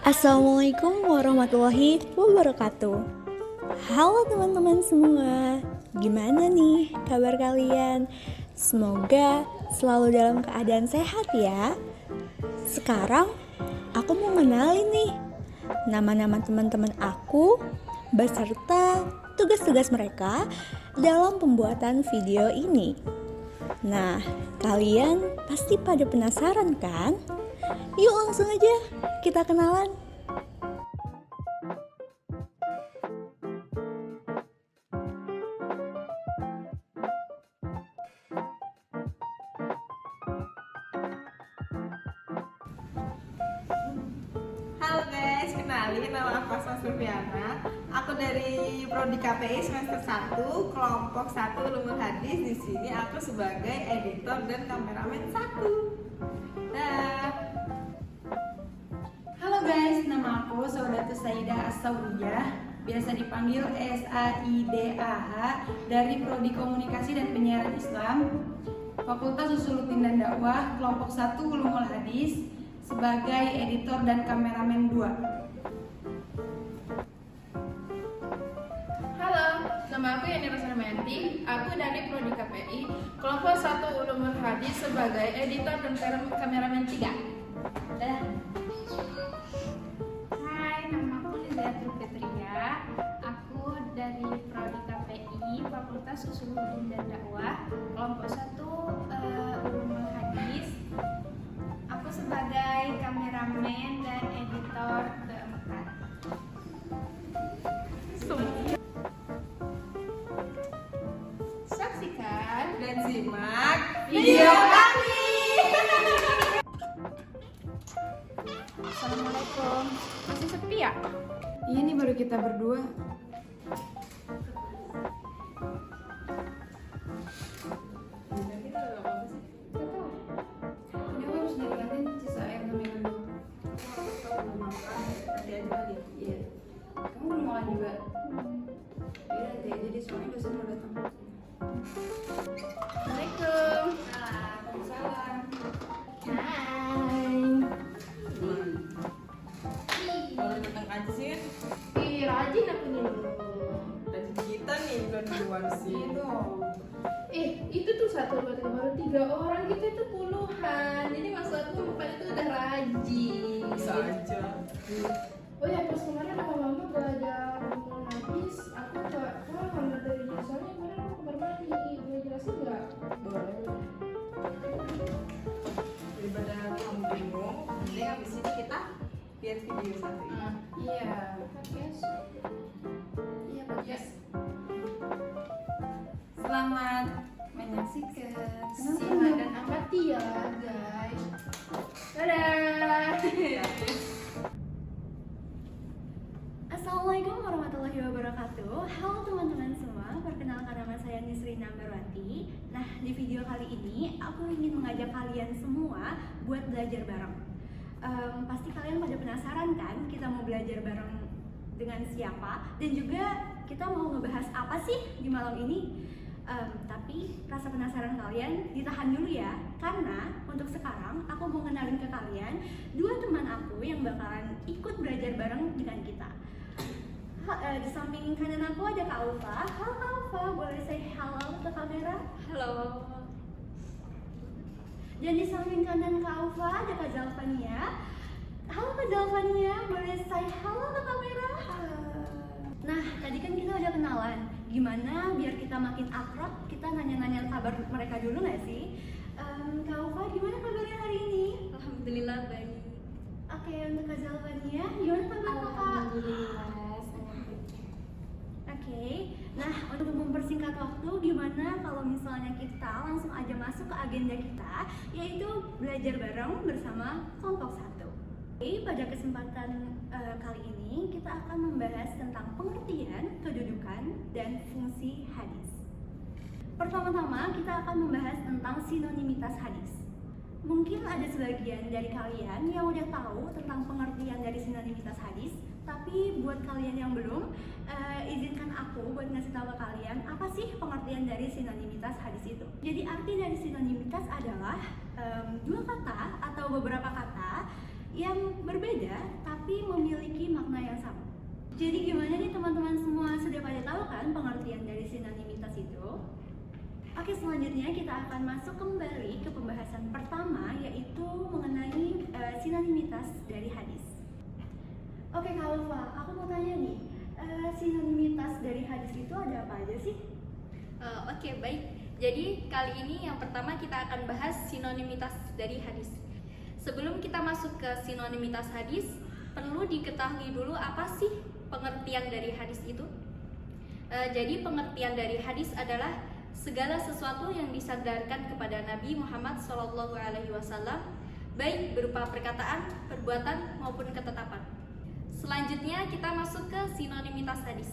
Assalamualaikum warahmatullahi wabarakatuh. Halo teman-teman semua, gimana nih kabar kalian? Semoga selalu dalam keadaan sehat ya. Sekarang aku mau kenalin nih nama-nama teman-teman aku beserta tugas-tugas mereka dalam pembuatan video ini. Nah, kalian pasti pada penasaran kan? Yuk langsung aja kita kenalan. Halo guys, kenalin nama aku Asma Surfiana. Aku dari Prodi KPI semester 1, kelompok 1 Ulumul Hadis. Di sini aku sebagai editor dan kameramen 1. Dah. Halo guys, nama aku Saudatu Saidah As-Sawiyah, biasa dipanggil SAIDAH, dari Prodi Komunikasi dan Penyiaran Islam, Fakultas Usuluddin dan Dakwah, kelompok 1 Ulumul Hadis, sebagai editor dan kameramen 2. Halo, nama aku Yani Rosanamayanti. Aku dari Prodi KPI, kelompok 1 Ulumul Hadis sebagai editor dan kameramen 3. Dah. Hai, nama aku Lizatul Fitria. Aku dari Prodi KPI, Fakultas Usuluddin dan Dakwah, kelompok 1 Ulumul Hadis. Aku sebagai kameramen dan editor keempat. Saksikan Dan simak video kami. Assalamualaikum. Masih sepi ya? Iya nih, baru kita berdua. Ini aku harus nikahin sisa air sama minum dulu. nanti aja lagi. Iya. Kamu belum makan juga? Iya, nanti aja deh, soalnya dosen mau datang. Assalamualaikum. Waalaikumsalam. Hai. Kalau datang aja sih kan, Ih, rajin aku nih. rajin kita nih duluan sih. Gitu. Itu tuh satu berarti baru 3 orang, kita itu puluhan. Jadi maksudku bukan itu udah rajin. Bisa aja. Oh ya, pas kemarin aku mama belajar Ulumul Hadis, aku nggak paham materinya. Soalnya kemarin aku kamar mandi, boleh jelasin nggak? Boleh. Daripada kamu bingung, mending abis ini kita lihat video satu ini. Iya, podcast. Iya, podcast. Selamat menyaksikan. Simak dan amati ya, guys. Dadah. Assalamualaikum warahmatullahi wabarakatuh. Halo teman-teman semua, perkenalkan nama saya Nisrina Barwati. Nah, di video kali ini aku ingin mengajak kalian semua buat belajar bareng. Pasti kalian pada penasaran kan kita mau belajar bareng dengan siapa, dan juga kita mau ngebahas apa sih di malam ini. Tapi rasa penasaran kalian ditahan dulu ya, karena untuk sekarang aku mau kenalin ke kalian 2 teman aku yang bakalan ikut belajar bareng dengan kita. Di samping kanan aku ada Kak Ulfa. Halo Kak Ulfa, boleh say halo ke kamera? Halo. Dan di samping kanan Kak Ulfa ada Kak Zalfania. Halo Kak Zalfania, boleh say halo ke kamera? Nah, tadi kan kita udah kenalan. Gimana biar kita makin akrab, kita nanya-nanya kabar mereka dulu nggak sih? Kak Ulfa, gimana kabarnya hari ini? Alhamdulillah baik. Oke, untuk Kak Zalfania, gimana kabar Kakak? Oke, nah untuk mempersingkat waktu, gimana kalau misalnya kita langsung aja masuk ke agenda kita, yaitu belajar bareng bersama kelompok 1. Oke, pada kesempatan kali ini kita akan membahas tentang pengertian, kedudukan, dan fungsi hadis. Pertama-tama kita akan membahas tentang sinonimitas hadis. Mungkin ada sebagian dari kalian yang udah tahu tentang pengertian dari sinonimitas hadis, tapi buat kalian yang belum, izinkan aku buat ngasih tahu ke kalian apa sih pengertian dari sinonimitas hadis itu. Jadi arti dari sinonimitas adalah dua kata atau beberapa kata yang berbeda tapi memiliki makna yang sama. Jadi gimana nih teman-teman semua, sudah pada tahu kan pengertian dari sinonimitas itu? Oke, selanjutnya kita akan masuk kembali ke pembahasan pertama, yaitu mengenai sinonimitas dari hadis. Oke Kak Ulfa, aku mau tanya nih, sinonimitas dari hadis itu ada apa aja sih? Oke, baik. Jadi kali ini yang pertama kita akan bahas sinonimitas dari hadis. Sebelum kita masuk ke sinonimitas hadis, perlu diketahui dulu apa sih pengertian dari hadis itu. Jadi pengertian dari hadis adalah segala sesuatu yang disandarkan kepada Nabi Muhammad SAW, baik berupa perkataan, perbuatan maupun ketetapan. Selanjutnya kita masuk ke sinonimitas hadis.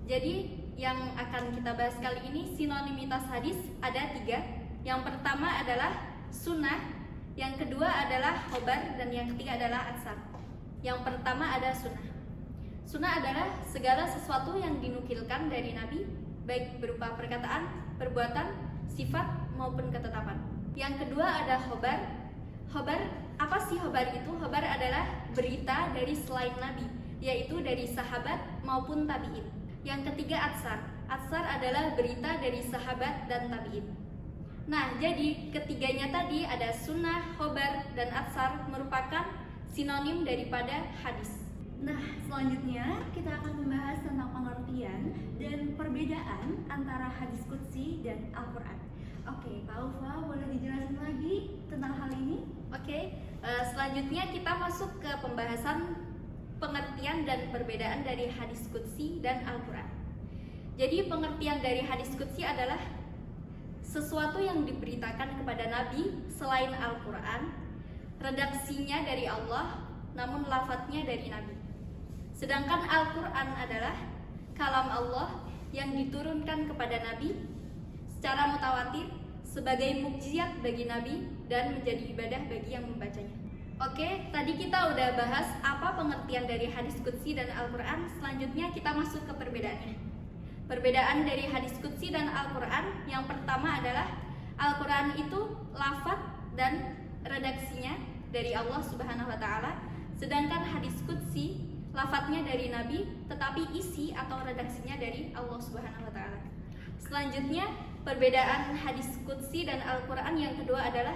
Jadi yang akan kita bahas kali ini sinonimitas hadis ada 3. Yang pertama adalah sunnah, yang kedua adalah khobar, dan yang ketiga adalah atsar. Yang pertama ada sunnah. Sunnah adalah segala sesuatu yang dinukilkan dari Nabi, baik berupa perkataan, perbuatan, sifat maupun ketetapan. Yang kedua ada khobar. Khobar, apa sih khobar itu? Khobar adalah berita dari selain Nabi, yaitu dari sahabat maupun tabi'in. Yang ketiga atsar. Atsar adalah berita dari sahabat dan tabi'in. Nah, jadi ketiganya tadi ada sunnah, khobar, dan atsar merupakan sinonim daripada hadis. Nah, selanjutnya kita akan membahas tentang pengertian dan perbedaan antara hadis qudsi dan Al-Quran. Oke, Kak Ulfa, boleh dijelasin lagi tentang hal ini? Oke, selanjutnya kita masuk ke pembahasan pengertian dan perbedaan dari hadis qudsi dan Al-Quran. Jadi pengertian dari hadis qudsi adalah sesuatu yang diberitakan kepada Nabi selain Al-Quran, redaksinya dari Allah, namun lafadznya dari Nabi. Sedangkan Al-Quran adalah kalam Allah yang diturunkan kepada Nabi secara mutawatir sebagai mukjizat bagi Nabi dan menjadi ibadah bagi yang membacanya. Oke, tadi kita udah bahas apa pengertian dari hadis qudsi dan Al-Quran. Selanjutnya kita masuk ke perbedaannya. Perbedaan dari hadis qudsi dan Al-Quran yang pertama adalah Al-Quran itu lafadz dan redaksinya dari Allah Subhanahu wa Ta'ala, sedangkan hadis qudsi lafadznya dari Nabi tetapi isi atau redaksinya dari Allah Subhanahu wa Ta'ala. Selanjutnya perbedaan hadis qudsi dan Al-Quran yang kedua adalah,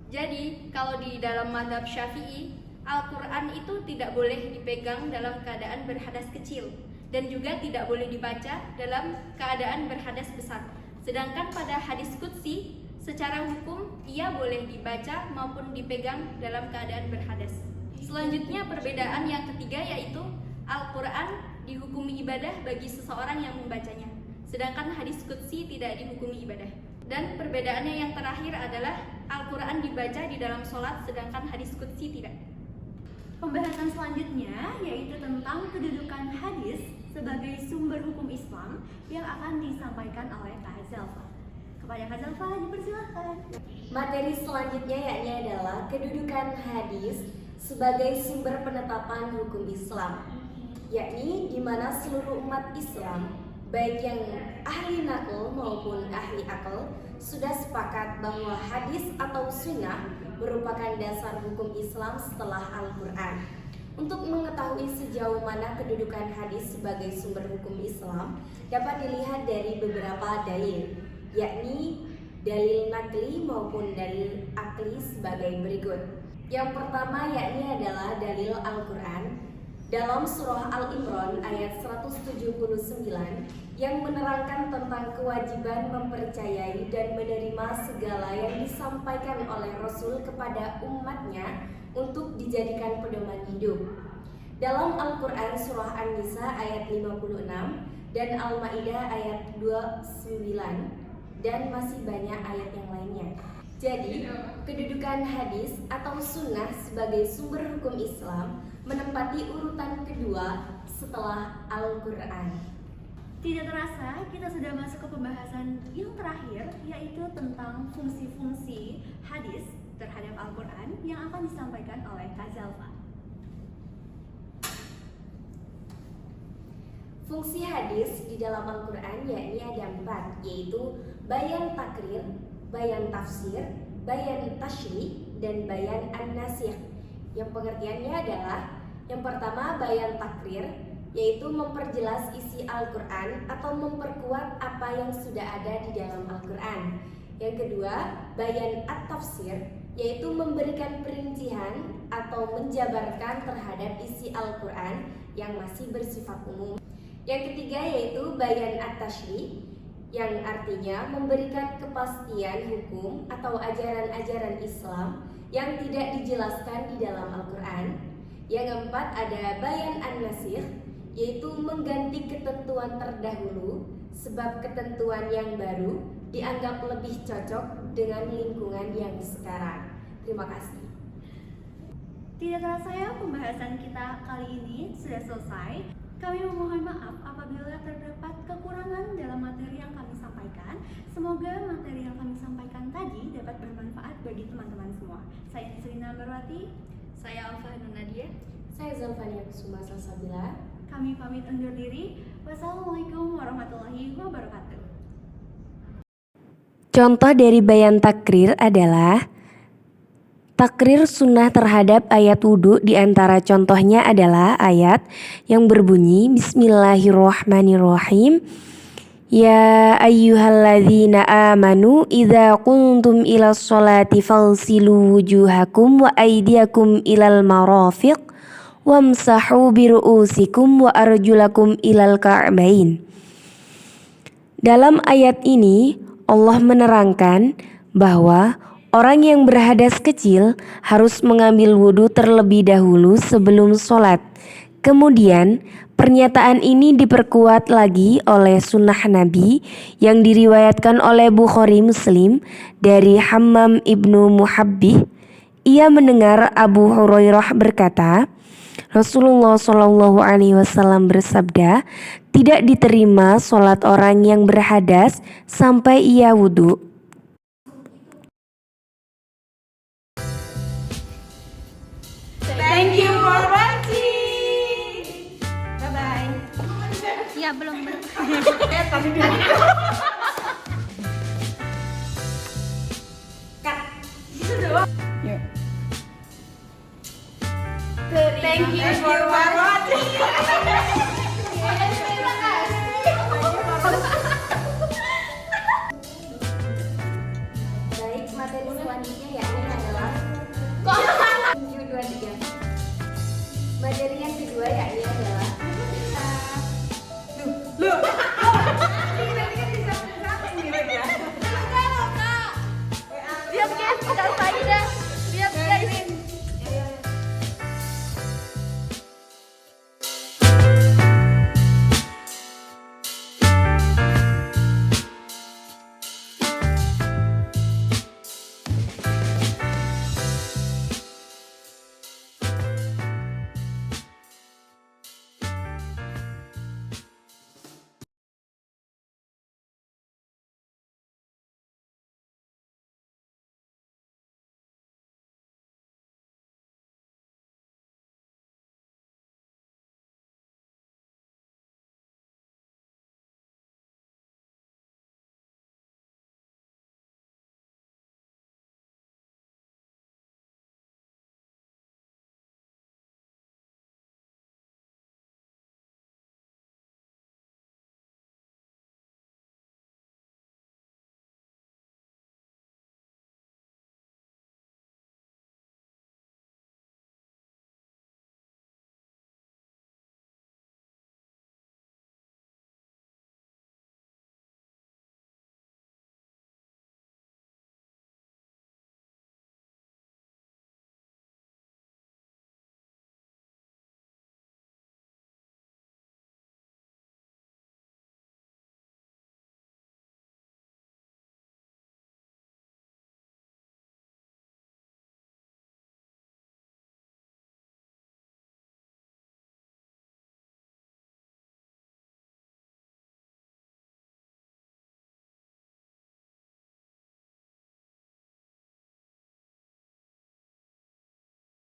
jadi kalau di dalam mazhab Syafi'i, Al-Quran itu tidak boleh dipegang dalam keadaan berhadas kecil dan juga tidak boleh dibaca dalam keadaan berhadas besar. Sedangkan pada hadis qudsi secara hukum ia boleh dibaca maupun dipegang dalam keadaan berhadas. Selanjutnya perbedaan yang ketiga yaitu Al-Quran dihukumi ibadah bagi seseorang yang membacanya, sedangkan hadis qudsi tidak dihukumi ibadah. Dan perbedaannya yang terakhir adalah Al-Quran dibaca di dalam sholat, sedangkan hadis qudsi tidak. Pembahasan selanjutnya yaitu tentang kedudukan hadis sebagai sumber hukum Islam yang akan disampaikan oleh Kak Zalfa. Kepada Kak Zalfa dipersilakan. Materi selanjutnya yakni adalah kedudukan hadis sebagai sumber penetapan hukum Islam, yakni di mana seluruh umat Islam baik yang ahli nakal maupun ahli akal sudah sepakat bahwa hadis atau sunnah merupakan dasar hukum Islam setelah Al-Quran. Untuk mengetahui sejauh mana kedudukan hadis sebagai sumber hukum Islam dapat dilihat dari beberapa dalil, yakni dalil nakli maupun dalil akli sebagai berikut. Yang pertama yakni adalah dalil Al-Quran dalam surah Al-Imran ayat 179 yang menerangkan tentang kewajiban mempercayai dan menerima segala yang disampaikan oleh Rasul kepada umatnya untuk dijadikan pedoman hidup. Dalam Al-Quran surah An-Nisa ayat 56 dan Al-Ma'idah ayat 29 dan masih banyak ayat yang lainnya. Jadi, kedudukan hadis atau sunnah sebagai sumber hukum Islam menempati urutan kedua setelah Al-Quran. Tidak terasa, kita sudah masuk ke pembahasan yang terakhir, yaitu tentang fungsi-fungsi hadis terhadap Al-Quran yang akan disampaikan oleh Kak Zalfa. Fungsi hadis di dalam Al-Quran yakni ada 4, yaitu bayan takrir, bayan tafsir, bayan tasyri', dan bayan an-nasikh. yang pengertiannya adalah yang pertama bayan takrir, yaitu memperjelas isi Al-Quran atau memperkuat apa yang sudah ada di dalam Al-Quran. Yang kedua, bayan at-tafsir, yaitu memberikan perincian atau menjabarkan terhadap isi Al-Quran yang masih bersifat umum. Yang ketiga yaitu bayan at-tashri', yang artinya memberikan kepastian hukum atau ajaran-ajaran Islam yang tidak dijelaskan di dalam Al-Quran. Yang keempat ada bayan an-nasikh, yaitu mengganti ketentuan terdahulu sebab ketentuan yang baru dianggap lebih cocok dengan lingkungan yang sekarang. Terima kasih. Tidak terasa ya, pembahasan kita kali ini sudah selesai. Kami memohon maaf apabila terdapat kekurangan dalam materi yang kami sampaikan. Semoga materi yang kami sampaikan tadi dapat bermanfaat bagi teman-teman semua. Saya Nisrina Marwati. Saya Alfa Nadia. Saya Zalfania Kusuma Salsabila. Kami pamit undur diri. Wassalamualaikum warahmatullahi wabarakatuh. Contoh dari bayan takrir adalah takrir sunnah terhadap ayat wudhu. Di antara contohnya adalah ayat yang berbunyi Bismillahirrahmanirrahim. Ya ayyuhalladzina amanu idza qumtum ilas sholati fagsilu wujuhakum wa aydiyakum ilal marafiq wamsahu biru'usikum wa arjulakum ilal ka'bain. Dalam ayat ini Allah menerangkan bahwa orang yang berhadas kecil harus mengambil wudhu terlebih dahulu sebelum sholat. Kemudian pernyataan ini diperkuat lagi oleh sunnah Nabi yang diriwayatkan oleh Bukhari Muslim dari Hammam ibnu Muhabbih. Ia mendengar Abu Hurairah berkata, Rasulullah Shallallahu Alaihi Wasallam bersabda, tidak diterima sholat orang yang berhadas sampai ia wudhu. Thank you for watching. Bye bye. Ya belum. Tadi dia. Yuk. Thank you for watching. Baik, materi selanjutnya yakni adalah Tunjuk 23. Materi yang kedua yakni adalah Dia